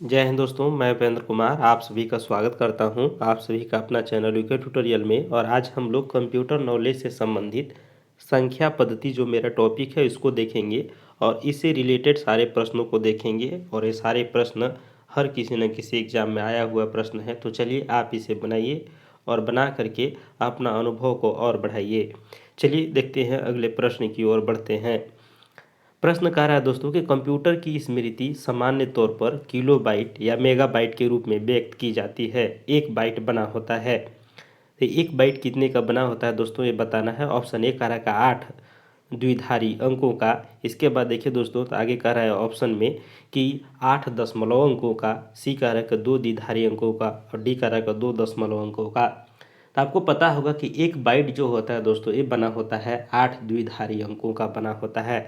जय हिंद दोस्तों, मैं उपेंद्र कुमार आप सभी का स्वागत करता हूं आप सभी का अपना चैनल यूके ट्यूटोरियल में। और आज हम लोग कंप्यूटर नॉलेज से संबंधित संख्या पद्धति जो मेरा टॉपिक है इसको देखेंगे और इससे रिलेटेड सारे प्रश्नों को देखेंगे। और ये सारे प्रश्न हर किसी न किसी एग्जाम में आया हुआ प्रश्न है, तो चलिए आप इसे बनाइए और बना करके अपना अनुभव को और बढ़ाइए। चलिए देखते हैं, अगले प्रश्न की ओर बढ़ते हैं। प्रश्न कह रहा है दोस्तों कि कंप्यूटर की स्मृति सामान्य तौर पर किलोबाइट या मेगाबाइट के रूप में व्यक्त की जाती है। एक बाइट बना होता है, तो एक बाइट कितने का बना होता है दोस्तों, ये बताना है। ऑप्शन ए कह रहा है का 8 द्विधारी अंकों का। इसके बाद देखिए दोस्तों, तो आगे कह रहा है ऑप्शन में कि 8 दशमलव अंकों का। सी कह रहा है कि 2 द्विधारी अंकों का और डी कह रहा है कि 2 दशमलव अंकों का। तो आपको पता होगा कि एक बाइट जो होता है दोस्तों, ये बना होता है 8 द्विधारी अंकों का बना होता है।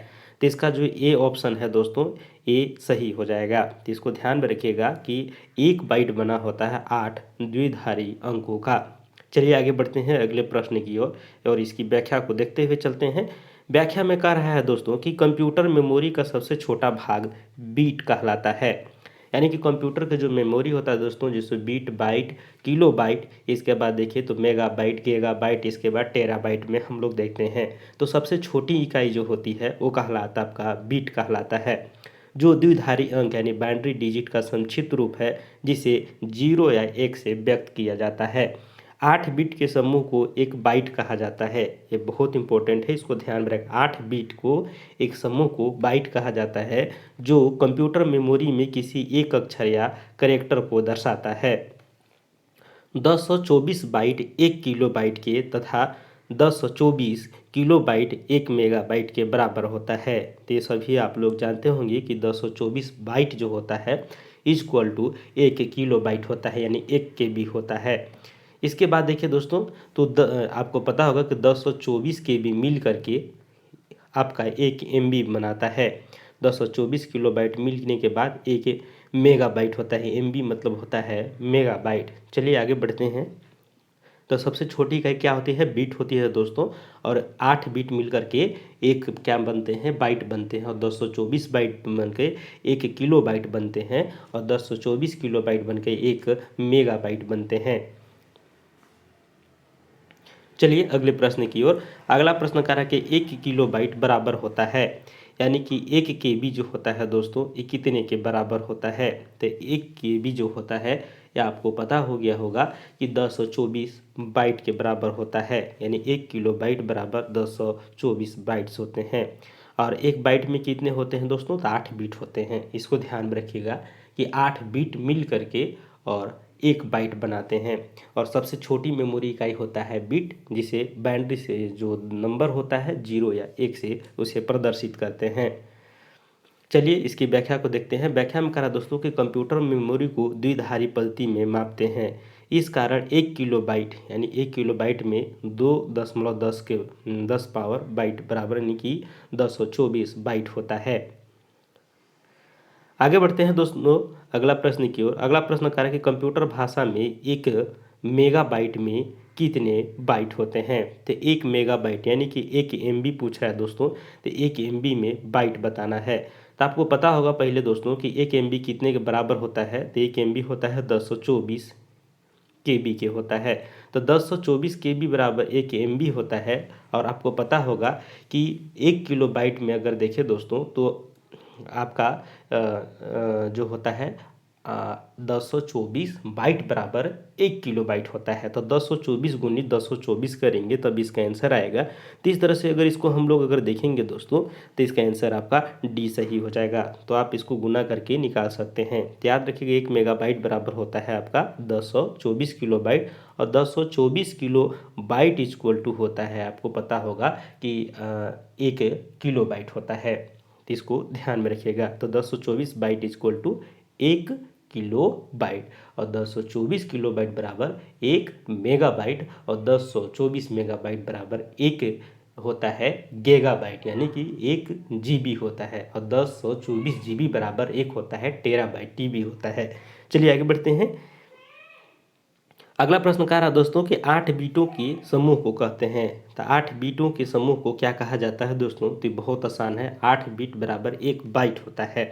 तो इसका जो ए ऑप्शन है दोस्तों, ये सही हो जाएगा। तो इसको ध्यान में रखिएगा कि एक बाइट बना होता है 8 द्विधारी अंकों का। चलिए आगे बढ़ते हैं अगले प्रश्न की ओर और इसकी व्याख्या को देखते हुए चलते हैं। व्याख्या में कह रहा है दोस्तों कि कंप्यूटर मेमोरी का सबसे छोटा भाग बीट कहलाता है। यानी कि कंप्यूटर का जो मेमोरी होता है दोस्तों, जिसमें बीट, बाइट, किलो बाइट, इसके बाद देखिए तो मेगा बाइट, गीगा बाइट, इसके बाद टेरा बाइट में हम लोग देखते हैं। तो सबसे छोटी इकाई जो होती है वो कहलाता आपका बीट कहलाता है, जो द्विधारी अंक यानी बाइनरी डिजिट का संक्षिप्त रूप है, जिसे 0 या 1 से व्यक्त किया जाता है। 8 बिट के समूह को एक बाइट कहा जाता है। ये बहुत इंपॉर्टेंट है, इसको ध्यान में रखें। 8 बिट को एक समूह को बाइट कहा जाता है, जो कंप्यूटर मेमोरी में किसी एक अक्षर या कैरेक्टर को दर्शाता है। 1024 बाइट 1 किलो बाइट के तथा 1024 किलो बाइट 1 मेगाबाइट के बराबर होता है। तो ये सभी आप लोग जानते होंगे कि 1024 बाइट जो होता है इक्वल टू 1 किलो बाइट होता है, यानी 1 KB होता है। इसके बाद देखिए दोस्तों, तो आपको पता होगा कि 1024 KB मिल करके आपका 1 MB बनाता है। 1024 किलोबाइट मिलने के बाद 1 मेगाबाइट होता है। MB मतलब होता है मेगाबाइट। चलिए आगे बढ़ते हैं। तो सबसे छोटी इकाई क्या होती है, बीट होती है दोस्तों। और 8 बीट मिल करके एक क्या बनते हैं, बाइट बनते हैं। और 1024 बाइट बन के 1 किलो बाइट बनते हैं और 1024 किलो बाइट बन के 1 मेगाबाइट बनते हैं। चलिए अगले प्रश्न की ओर। अगला प्रश्न कह रहा है कि 1 किलो बाइट बराबर होता है, यानी कि 1 KB जो होता है दोस्तों, ये कितने के बराबर होता है। तो 1 KB जो होता है, या आपको पता हो गया होगा कि 1024 बाइट के बराबर होता है। यानी 1 किलो बाइट बराबर 1024 बाइट्स होते हैं। और एक बाइट में कितने होते हैं दोस्तों, तो 8 बीट होते हैं। इसको ध्यान में रखिएगा कि 8 बीट मिल करके और एक बाइट बनाते हैं। और सबसे छोटी मेमोरी इकाई होता है बिट, जिसे बाइनरी से जो नंबर होता है 0 या 1 से उसे प्रदर्शित करते हैं। चलिए इसकी व्याख्या को देखते हैं। व्याख्या में कहा दोस्तों कि कंप्यूटर मेमोरी को द्विधारी पद्धति में मापते हैं। इस कारण 1 किलो बाइट यानी 1 किलो बाइट में 2.10 के 10 पावर बाइट बराबर यानी कि 1024 बाइट होता है। आगे बढ़ते हैं दोस्तों अगला प्रश्न की ओर। अगला प्रश्न कह रहा है कि कंप्यूटर भाषा में एक मेगाबाइट में कितने बाइट होते हैं। तो 1 मेगाबाइट यानी कि 1 MB पूछ रहा है दोस्तों, तो 1 MB में बाइट बताना है। तो आपको पता होगा पहले दोस्तों कि 1 MB कितने के बराबर होता है। तो 1 MB होता है 1024 KB के होता है। तो 1024 KB बराबर 1 MB होता है। और आपको पता होगा कि 1 किलो बाइट में अगर देखें दोस्तों, तो आपका जो होता है 1024 बाइट बराबर 1 किलो बाइट होता है। तो 1024 गुणित 1024 करेंगे तब इसका आंसर आएगा। तो इस तरह से अगर इसको हम लोग अगर देखेंगे दोस्तों, तो इसका आंसर आपका डी सही हो जाएगा। तो आप इसको गुना करके निकाल सकते हैं। तो याद रखिएगा 1 मेगाबाइट बराबर होता है आपका 1024 किलो बाइट। और 1024 किलो बाइट इक्वल टू होता है, आपको पता होगा कि 1 किलो बाइट होता है। तो इसको ध्यान में रखिएगा। तो 1024 byte equal to 1 kilo byte. और 1024 किलो बाइट बराबर 1 मेगाबाइट। और 1024 मेगाबाइट बराबर 1 होता है गीगाबाइट, यानी कि 1 GB होता है। और 1024 GB बराबर 1 होता है टेराबाइट, TB होता है। चलिए आगे बढ़ते हैं। अगला प्रश्न कह रहा है दोस्तों कि 8 बीटों के समूह को कहते हैं। तो 8 बीटों के समूह को क्या कहा जाता है दोस्तों, तो बहुत आसान है। 8 बीट बराबर 1 बाइट होता है।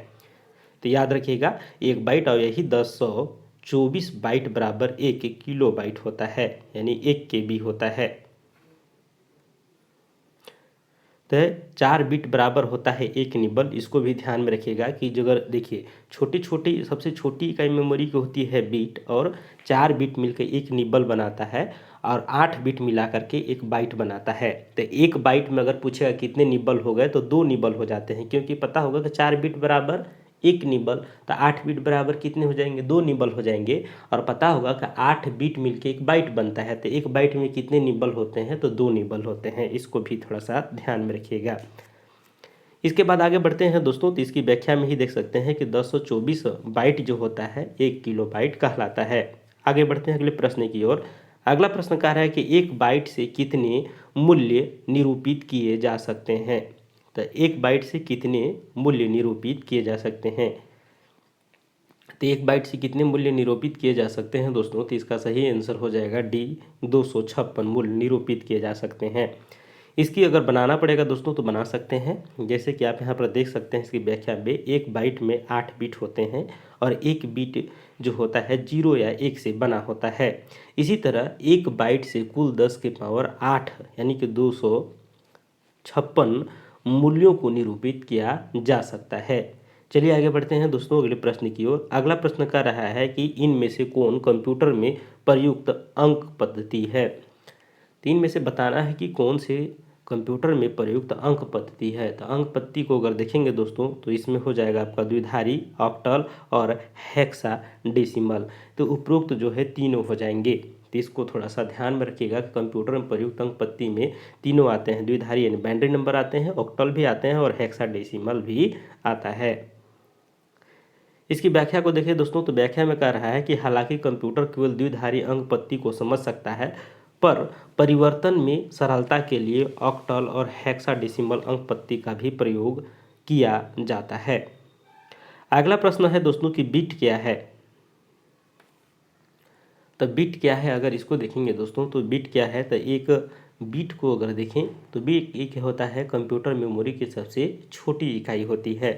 तो याद रखिएगा 1 बाइट और यही 1024 बाइट बराबर 1 किलोबाइट होता है, यानी 1 KB होता है। तो 4 बिट बराबर होता है 1 निबल। इसको भी ध्यान में रखिएगा कि जो अगर देखिए छोटी छोटी सबसे छोटी इकाई मेमोरी की होती है बिट, और 4 बिट मिलकर 1 निबल बनाता है, और 8 बिट मिला करके 1 बाइट बनाता है। तो 1 बाइट में अगर पूछेगा कितने निबल हो गए तो 2 निबल हो जाते हैं, क्योंकि पता होगा कि 4 बिट बराबर 1 निबल, तो 8 बिट बराबर कितने हो जाएंगे, 2 निबल हो जाएंगे। और पता होगा कि 8 बिट मिलके 1 बाइट बनता है, तो 1 बाइट में कितने निबल होते हैं, तो 2 निबल होते हैं। इसको भी थोड़ा सा ध्यान में रखिएगा। इसके बाद आगे बढ़ते हैं दोस्तों, तो इसकी व्याख्या में ही देख सकते हैं कि 1024 बाइट जो होता है 1 किलोबाइट कहलाता है। आगे बढ़ते हैं अगले प्रश्न की ओर। अगला प्रश्न कह रहा है कि 1 बाइट से कितने मूल्य निरूपित किए जा सकते हैं। तो 1 बाइट से कितने मूल्य निरूपित किए जा सकते हैं। तो 1 बाइट से कितने मूल्य निरूपित किए जा सकते हैं दोस्तों, तो इसका सही आंसर हो जाएगा डी, 256 मूल्य निरूपित किए जा सकते हैं। इसकी अगर बनाना पड़ेगा दोस्तों तो बना सकते हैं, जैसे कि आप यहाँ पर देख सकते हैं इसकी व्याख्या में 1 बाइट में 8 बिट होते हैं, और 1 बिट जो होता है 0 या 1 से बना होता है। इसी तरह 1 बाइट से कुल 10 के पावर 8 यानी कि 256 मूल्यों को निरूपित किया जा सकता है। चलिए आगे बढ़ते हैं दोस्तों अगले प्रश्न की ओर। अगला प्रश्न कह रहा है कि इनमें से कौन कंप्यूटर में प्रयुक्त अंक पद्धति है। तीन में से बताना है कि कौन से कंप्यूटर में प्रयुक्त अंक पद्धति है। तो अंक पद्धति को अगर देखेंगे दोस्तों तो इसमें हो जाएगा आपका द्विधारी, ऑक्टल और हेक्साडेसिमल। तो उपरोक्त जो है तीनों हो जाएंगे। तो इसको थोड़ा सा ध्यान में रखिएगा कि कंप्यूटर में प्रयुक्त अंक पद्धति में तीनों आते हैं, द्विधारी यानी बाइनरी नंबर आते हैं, ऑक्टल भी आते हैं और हेक्साडेसिमल भी आता है। इसकी व्याख्या को देखिए दोस्तों, तो व्याख्या में कह रहा है कि हालांकि कंप्यूटर केवल द्विधारी अंक पद्धति को समझ सकता है, पर परिवर्तन में सरलता के लिए ऑक्टल और हेक्साडेसिमल अंक पद्धति का भी प्रयोग किया जाता है। अगला प्रश्न है दोस्तों कि बिट क्या है। तो बिट क्या है, अगर इसको देखेंगे दोस्तों तो बिट क्या है, तो एक बिट को अगर देखें तो बिट एक होता है कंप्यूटर मेमोरी की सबसे छोटी इकाई होती है।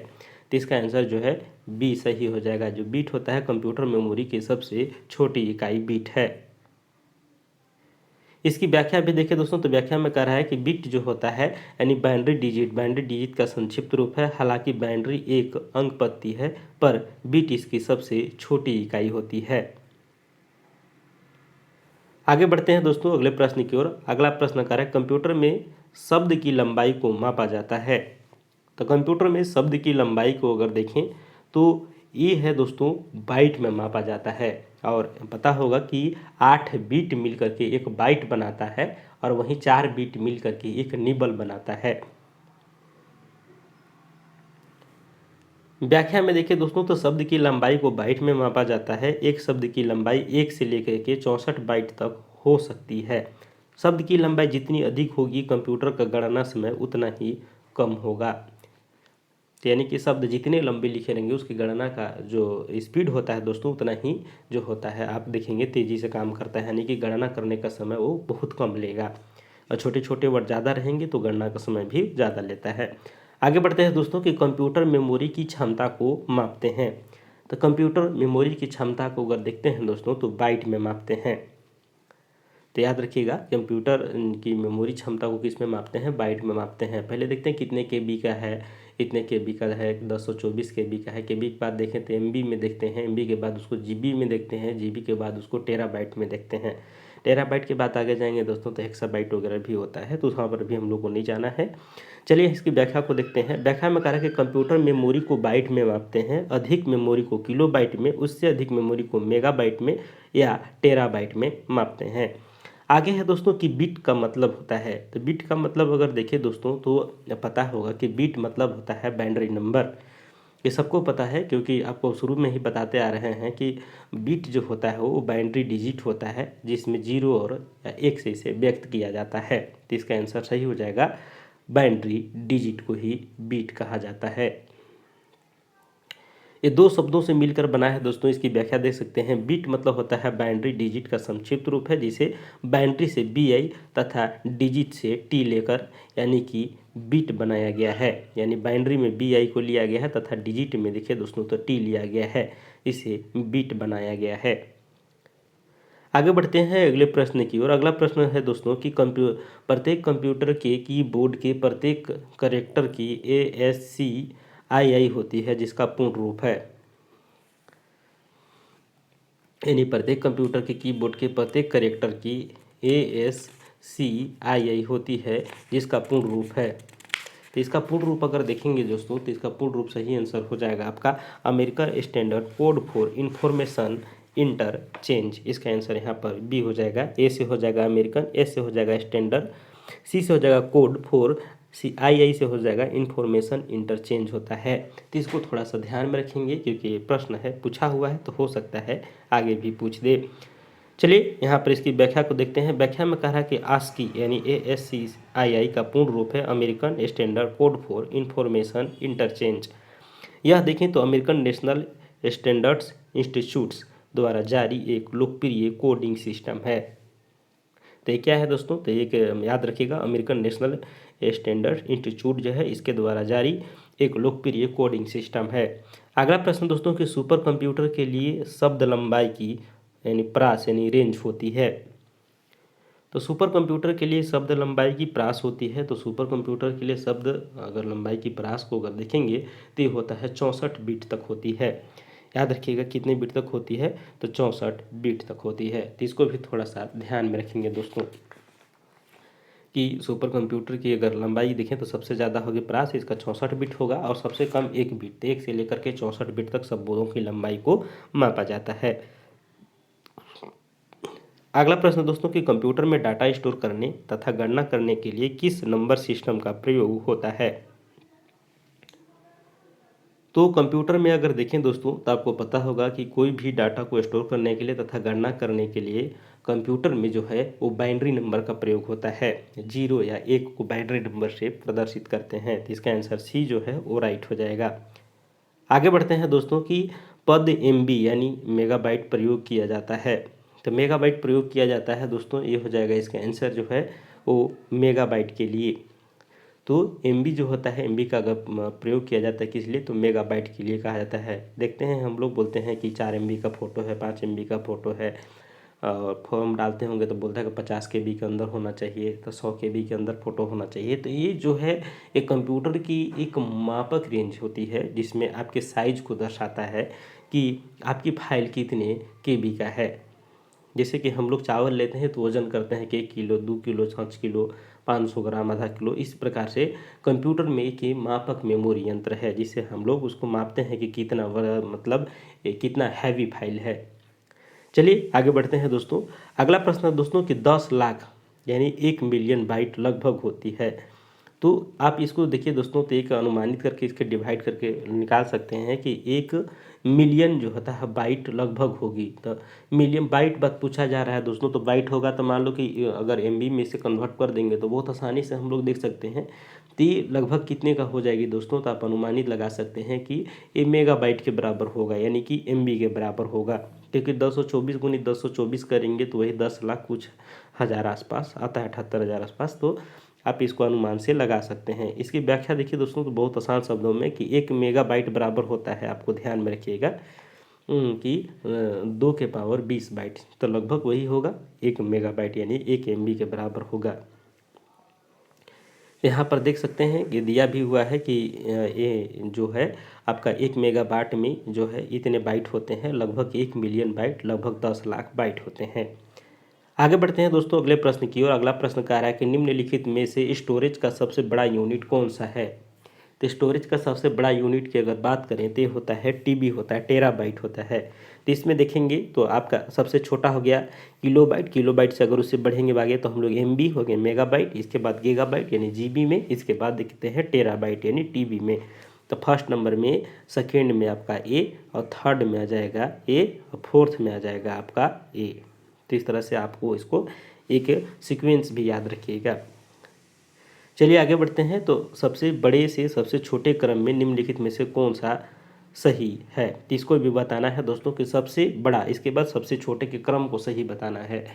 तो इसका आंसर जो है बी सही हो जाएगा। जो बिट होता है कंप्यूटर मेमोरी की सबसे छोटी इकाई बिट है। इसकी व्याख्या भी देखें दोस्तों, तो व्याख्या में कह रहा है कि बिट जो होता है यानी बाइनरी डिजिट का संक्षिप्त रूप है। हालांकि बाइनरी एक अंक पद्धति है, पर बिट इसकी सबसे छोटी इकाई होती है। आगे बढ़ते हैं दोस्तों अगले प्रश्न की ओर। अगला प्रश्न कह रहा है कंप्यूटर में शब्द की लंबाई को मापा जाता है। तो कंप्यूटर में शब्द की लंबाई को अगर देखें तो ये है दोस्तों बाइट में मापा जाता है, और पता होगा कि 8 बिट मिलकर के 1 बाइट बनाता है, और वहीं 4 बिट मिलकर के 1 निबल बनाता है। व्याख्या में देखिए दोस्तों, तो शब्द की लंबाई को बाइट में मापा जाता है। एक शब्द की लंबाई 1 से लेकर के 64 बाइट तक हो सकती है। शब्द की लंबाई जितनी अधिक होगी कंप्यूटर का गणना समय उतना ही कम होगा। यानी कि शब्द जितने लंबे लिखे रहेंगे उसकी गणना का जो स्पीड होता है दोस्तों उतना ही जो होता है आप देखेंगे तेज़ी से काम करता है, यानी कि गणना करने का समय वो बहुत कम लेगा। और छोटे छोटे वर्ड ज़्यादा रहेंगे तो गणना का समय भी ज़्यादा लेता है। आगे बढ़ते हैं दोस्तों कि कंप्यूटर मेमोरी की क्षमता को मापते हैं। तो कंप्यूटर मेमोरी की क्षमता को अगर देखते हैं दोस्तों तो बाइट में मापते हैं। तो याद रखिएगा कंप्यूटर की मेमोरी क्षमता को किस में मापते हैं, बाइट में मापते हैं। पहले देखते हैं कितने KB का है, इतने KB का है, 1024 KB का है। KB के बाद देखें तो MB में देखते हैं, MB के बाद उसको GB में देखते हैं, GB के बाद उसको टेराबाइट में देखते हैं। टेराबाइट के बाद आगे जाएंगे दोस्तों तो हेक्साबाइट वगैरह भी होता है, तो वहाँ पर भी हम लोग को नहीं जाना है। चलिए इसकी व्याख्या को देखते हैं। व्याख्या में कह रहा है कि कंप्यूटर मेमोरी को बाइट में मापते हैं, अधिक मेमोरी को किलोबाइट में, उससे अधिक मेमोरी को मेगाबाइट में या टेराबाइट में मापते हैं। आगे है दोस्तों कि बिट का मतलब होता है। तो बिट का मतलब अगर देखें दोस्तों तो पता होगा कि बिट मतलब होता है बाइनरी नंबर। ये सबको पता है क्योंकि आपको शुरू में ही बताते आ रहे हैं कि बिट जो होता है वो बाइनरी डिजिट होता है, जिसमें 0 और 1 से इसे व्यक्त किया जाता है। तो इसका आंसर सही हो जाएगा, बाइनरी डिजिट को ही बिट कहा जाता है। ये दो शब्दों से मिलकर बना है दोस्तों। इसकी व्याख्या देख सकते हैं। बिट मतलब होता है बाइनरी डिजिट का संक्षिप्त रूप है, जिसे बाइनरी से BI तथा डिजिट से T लेकर यानी कि बिट बनाया गया है। यानी बाइनरी में BI को लिया गया है तथा डिजिट में देखिए दोस्तों तो T लिया गया है, इसे बिट बनाया गया है। आगे बढ़ते हैं अगले प्रश्न की ओर। अगला प्रश्न है दोस्तों कि प्रत्येक कंप्यूटर के कीबोर्ड के प्रत्येक कैरेक्टर की ASCII होती है, जिसका पूर्ण रूप है। यानी प्रत्येक कंप्यूटर के कीबोर्ड के प्रत्येक कैरेक्टर की ASCII होती है, जिसका पूर्ण रूप है। तो इसका पूर्ण रूप अगर देखेंगे दोस्तों तो इसका पूर्ण रूप सही आंसर हो जाएगा आपका American standard code for information interchange. इसका आंसर यहाँ पर बी हो जाएगा। ए से हो जाएगा अमेरिकन, एस से हो जाएगा स्टैंडर्ड, सी से हो जाएगा कोड फॉर, CII से हो जाएगा इंफॉर्मेशन इंटरचेंज होता है। तो इसको थोड़ा सा ध्यान में रखेंगे क्योंकि ये प्रश्न है, पूछा हुआ है, तो हो सकता है आगे भी पूछ दे। चलिए यहाँ पर इसकी व्याख्या को देखते हैं। व्याख्या में कह रहा है कि ASCII यानी ASCII का पूर्ण रूप है American standard code for information interchange. यह देखें तो अमेरिकन नेशनल स्टैंडर्ड्स इंस्टीट्यूट्स द्वारा जारी एक लोकप्रिय कोडिंग सिस्टम है। तो ये क्या है दोस्तों, तो एक याद रखिएगा अमेरिकन नेशनल स्टैंडर्ड इंस्टीट्यूट जो है इसके द्वारा जारी एक लोकप्रिय कोडिंग सिस्टम है। अगला प्रश्न दोस्तों कि सुपर कंप्यूटर के लिए शब्द लंबाई की यानी प्रास यानी रेंज होती है। तो सुपर कंप्यूटर के लिए शब्द लंबाई की प्रास होती है। तो सुपर कंप्यूटर के लिए शब्द अगर लंबाई की प्रास को अगर देखेंगे तो ये होता है 64 बिट तक होती है। याद रखिएगा कितने बिट तक होती है, तो 64 बिट तक होती है। तो इसको भी थोड़ा सा ध्यान में रखेंगे दोस्तों कि सुपर कंप्यूटर की अगर लंबाई देखें तो सबसे ज़्यादा होगी प्रास, इसका 64 बिट होगा, और सबसे कम 1 बिट, 1 से लेकर के 64 बिट तक शब्दों की लंबाई को मापा जाता है। अगला प्रश्न दोस्तों कि कंप्यूटर में डाटा स्टोर करने तथा गणना करने के लिए किस नंबर सिस्टम का प्रयोग होता है। तो कंप्यूटर में अगर देखें दोस्तों तो आपको पता होगा कि कोई भी डाटा को स्टोर करने के लिए तथा गणना करने के लिए कंप्यूटर में जो है वो बाइनरी नंबर का प्रयोग होता है। 0 या 1 को बाइनरी नंबर से प्रदर्शित करते हैं। तो इसका आंसर सी जो है वो राइट हो जाएगा। आगे बढ़ते हैं दोस्तों कि पद MB यानी मेगाबाइट प्रयोग किया जाता है। तो मेगाबाइट प्रयोग किया जाता है दोस्तों, ये हो जाएगा इसका आंसर जो है वो मेगाबाइट के लिए। तो MB जो होता है, MB का अगर प्रयोग किया जाता है किस लिए, तो मेगाबाइट के लिए कहा जाता है। देखते हैं हम लोग बोलते हैं कि 4 MB का फ़ोटो है, 5 MB का फ़ोटो है, और फॉर्म डालते होंगे तो बोलता है कि 50 KB के अंदर होना चाहिए, तो 100 KB के अंदर फ़ोटो होना चाहिए। तो ये जो है एक कंप्यूटर की एक मापक रेंज होती है जिसमें आपके साइज को दर्शाता है कि आपकी फाइल कितने KB का है। जैसे कि हम लोग चावल लेते हैं तो वज़न करते हैं कि 1 किलो, 2 किलो, 5 किलो, 500 ग्राम, आधा किलो, इस प्रकार से कंप्यूटर में एक मापक मेमोरी यंत्र है जिससे हम लोग उसको मापते हैं कि कितना बड़ा मतलब कितना हैवी फाइल है। चलिए आगे बढ़ते हैं दोस्तों। अगला प्रश्न है दोस्तों कि 10 लाख यानी 1 मिलियन बाइट लगभग होती है। तो आप इसको देखिए दोस्तों, तो एक अनुमानित करके इसके डिवाइड करके निकाल सकते हैं कि 1 मिलियन जो होता है बाइट लगभग होगी। तो मिलियन बाइट बात पूछा जा रहा है दोस्तों, तो बाइट होगा तो मान लो कि अगर MB में से कन्वर्ट कर देंगे तो बहुत आसानी से हम लोग देख सकते हैं। तो ये लगभग कितने का हो जाएगी दोस्तों, तो आप अनुमानित लगा सकते हैं कि ये मेगाबाइट के बराबर होगा, यानी कि MB के बराबर होगा। क्योंकि 224 गुनी 224 करेंगे तो वही 10 लाख कुछ हज़ार आसपास आता है, 78,000 आसपास। तो आप इसको अनुमान से लगा सकते हैं। इसकी व्याख्या देखिए दोस्तों तो बहुत आसान शब्दों में कि 1 मेगाबाइट बराबर होता है, आपको ध्यान में रखिएगा कि 2 के पावर 20 बाइट, तो लगभग वही होगा 1 मेगाबाइट यानी 1 MB के बराबर होगा। यहाँ पर देख सकते हैं कि दिया भी हुआ है कि ये जो है आपका 1 मेगाबाइट में जो है इतने बाइट होते हैं, लगभग 1 मिलियन बाइट, लगभग 10 लाख बाइट होते हैं। आगे बढ़ते हैं दोस्तों अगले प्रश्न की ओर। अगला प्रश्न कह रहा है कि निम्नलिखित में से स्टोरेज का सबसे बड़ा यूनिट कौन सा है। तो स्टोरेज का सबसे बड़ा यूनिट की अगर बात करें तो ये होता है TB होता है, टेराबाइट होता है। तो इसमें देखेंगे तो आपका सबसे छोटा हो गया किलोबाइट, किलोबाइट से अगर उससे बढ़ेंगे आगे तो हम लोग MB हो गए मेगाबाइट, इसके बाद गीगाबाइट यानी GB में, इसके बाद देखते हैं टेराबाइट यानी TB में। तो फर्स्ट नंबर में, सेकेंड में आपका A, और थर्ड में आ जाएगा A, और फोर्थ में आ जाएगा आपका A। तो इस तरह से आपको इसको एक सीक्वेंस भी याद रखिएगा। चलिए आगे बढ़ते हैं। तो सबसे बड़े से सबसे छोटे क्रम में निम्नलिखित में से कौन सा सही है। तो इसको भी बताना है दोस्तों कि सबसे बड़ा, इसके बाद सबसे छोटे के क्रम को सही बताना है।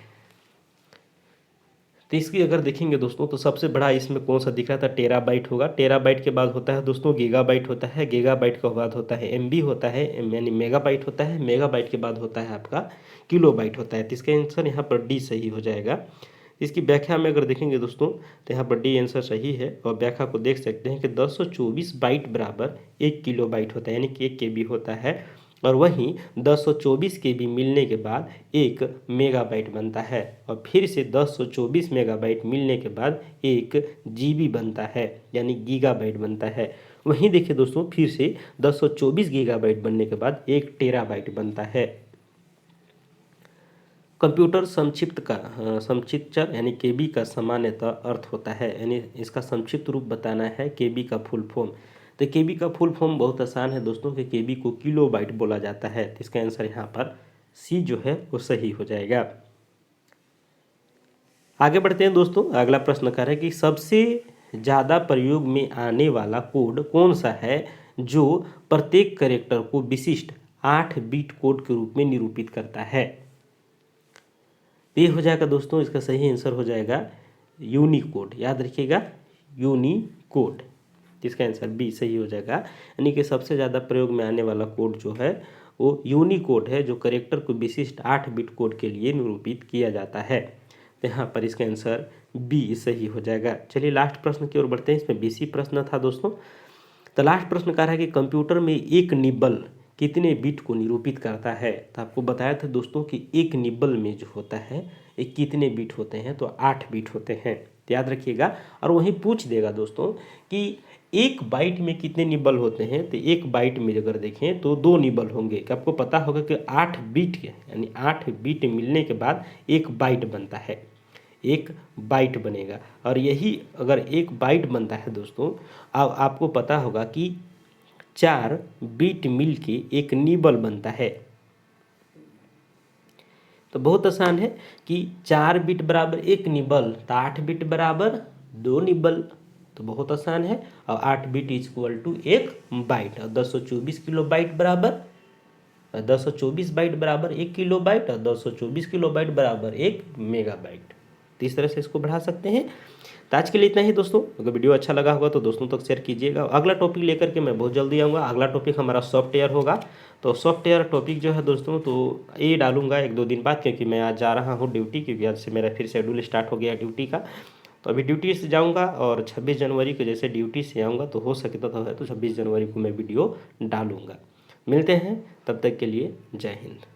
तो इसकी अगर देखेंगे दोस्तों तो सबसे बड़ा इसमें कौन सा दिख रहा था, टेराबाइट होगा। टेराबाइट के बाद होता है दोस्तों गीगाबाइट होता है, गीगाबाइट के बाद होता है एमबी होता है, यानी मेगाबाइट होता है, मेगाबाइट के बाद होता है आपका किलोबाइट होता है। तो इसका आंसर यहाँ पर डी सही हो जाएगा। इसकी व्याख्या में अगर देखेंगे दोस्तों तो यहाँ पर डी आंसर सही है। और व्याख्या को देख सकते हैं कि 1024 बाइट बराबर 1 किलोबाइट होता है, यानी कि 1 KB होता है। और वहीं 1024 KB मिलने के बाद 1 मेगाबाइट बनता है, और फिर से 1024 मेगाबाइट मिलने के बाद 1 GB बनता है, यानी गीगाबाइट बनता है। वहीं देखिए दोस्तों फिर से 1024 गीगाबाइट बनने के बाद 1 टेराबाइट बनता है। कंप्यूटर संक्षिप्तचर यानी केबी का सामान्यतः अर्थ होता है, यानी इसका संक्षिप्त रूप बताना है केबी का फुल फॉर्म। तो केबी का फुल फॉर्म बहुत आसान है दोस्तों कि केबी को किलोबाइट बोला जाता है। तो इसका आंसर यहाँ पर सी जो है वो सही हो जाएगा। आगे बढ़ते हैं दोस्तों। अगला प्रश्न कर है कि सबसे ज़्यादा प्रयोग में आने वाला कोड कौन सा है जो प्रत्येक कैरेक्टर को विशिष्ट 8 बिट कोड के रूप में निरूपित करता है। ये हो जाएगा दोस्तों, इसका सही आंसर हो जाएगा यूनिकोड। याद रखिएगा यूनिकोड, इसका आंसर बी सही हो जाएगा। यानी कि सबसे ज़्यादा प्रयोग में आने वाला कोड जो है वो यूनिकोड है, जो कैरेक्टर को विशिष्ट 8 बिट कोड के लिए निरूपित किया जाता है। तो यहाँ पर इसका आंसर बी सही हो जाएगा। चलिए लास्ट प्रश्न की ओर बढ़ते हैं। इसमें बीसी प्रश्न था दोस्तों। तो लास्ट प्रश्न कह रहा है कि कंप्यूटर में एक निबल कितने बिट को निरूपित करता है। तो आपको बताया था दोस्तों कि एक निबल में जो होता है ये कितने बिट होते हैं, तो 8 बिट होते हैं। तो याद रखिएगा। और वहीं पूछ देगा दोस्तों कि एक बाइट में कितने निबल होते हैं। तो एक बाइट में अगर देखें तो 2 निबल होंगे। कि आपको पता होगा कि 8 बिट के यानी 8 बिट मिलने के बाद एक बाइट बनता है, एक बाइट बनेगा। और यही अगर एक बाइट बनता है दोस्तों, अब आपको पता होगा कि 4 बिट मिल के एक निबल बनता है। तो बहुत आसान है कि 4 बिट बराबर 1 निबल, तो 8 बिट बराबर 2 निबल। तो बहुत आसान है। और 8 बिट इक्वल टू 1 बाइट। और 1024 किलो बाइट बराबर 1024 बाइट बराबर 1 किलो बाइट, और 1024 किलो बाइट बराबर 1 मेगाबाइट। तो इस तरह से इसको बढ़ा सकते हैं। तो आज के लिए इतना ही दोस्तों। अगर वीडियो अच्छा लगा होगा तो दोस्तों तक शेयर कीजिएगा। अगला टॉपिक लेकर के मैं बहुत जल्दी आऊँगा। अगला टॉपिक हमारा सॉफ्टवेयर होगा। तो सॉफ्टवेयर टॉपिक जो है दोस्तों तो ये डालूंगा 1-2 दिन बाद, क्योंकि मैं आज जा रहा हूँ ड्यूटी, क्योंकि आज से मेरा फिर शेड्यूल स्टार्ट हो गया ड्यूटी का। तो अभी ड्यूटी से जाऊँगा और 26 जनवरी को जैसे ड्यूटी से आऊँगा तो हो सके तो 26 जनवरी को मैं वीडियो डालूँगा। मिलते हैं, तब तक के लिए जय हिंद।